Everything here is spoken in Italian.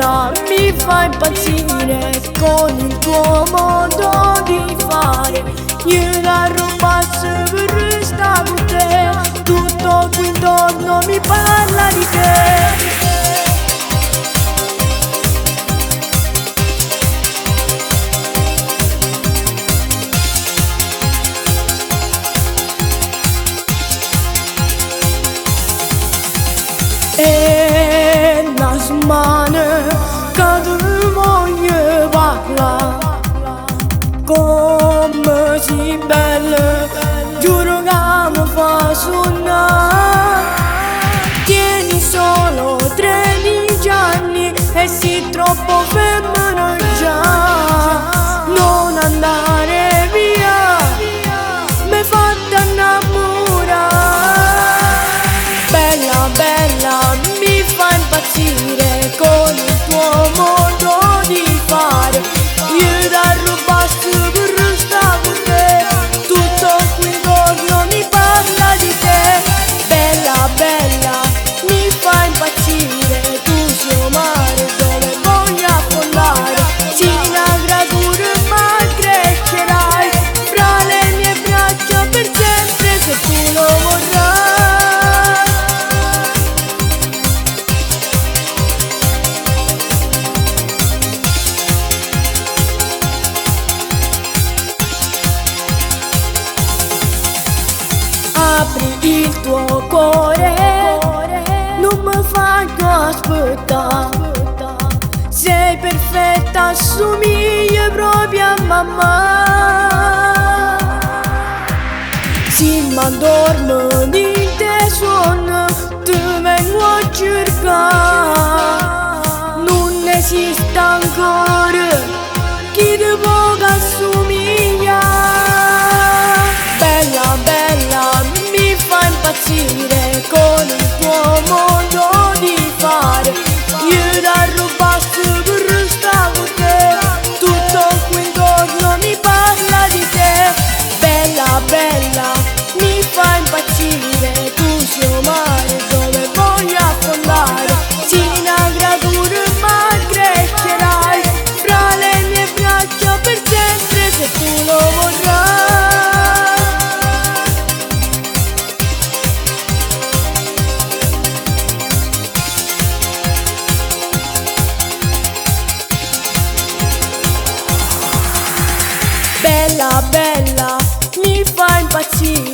bella, mi fai impazzire con il tuo modo di fare. Io la rubassi per restare con te, tutto qui intorno mi parla di te. E la smane che tu voglio parlare, come si bella, giuro che mi fa suonare. Tieni solo 13 anni e sei troppo femmina già, non andare via, mi hai fatto innamorare. Bella, bella, mi fa impazzire con il tuo modo di fare. Io da rubassi per restare con te, tutto qui intorno mi parla di te. Bella, bella, mi fa impazzire, tu sei un mare dove voglio affondare. Sì, la creatura ma crescerai fra le mie braccia per sempre se tu lo vorrai. Apri il tuo cuore, non mi fai aspettare. Sei perfetta, assomigli proprio a mamma. Se mi addormo in te sonno, ti vengo a cercare. Non esiste ancora chi ti può assomiglia. Bella, bella, mi fa impazzire con il tuo modo di fare. Io da rubassi per restare con te, tutto qui intorno mi parla di te. Bella, bella, mi fa impazzire, tu sei un mare dove voglio affondare. Sì, una creatura ma crescerai fra le mie braccia per sempre se tu lo vorrai. Bella, bella, mi fa impazzire.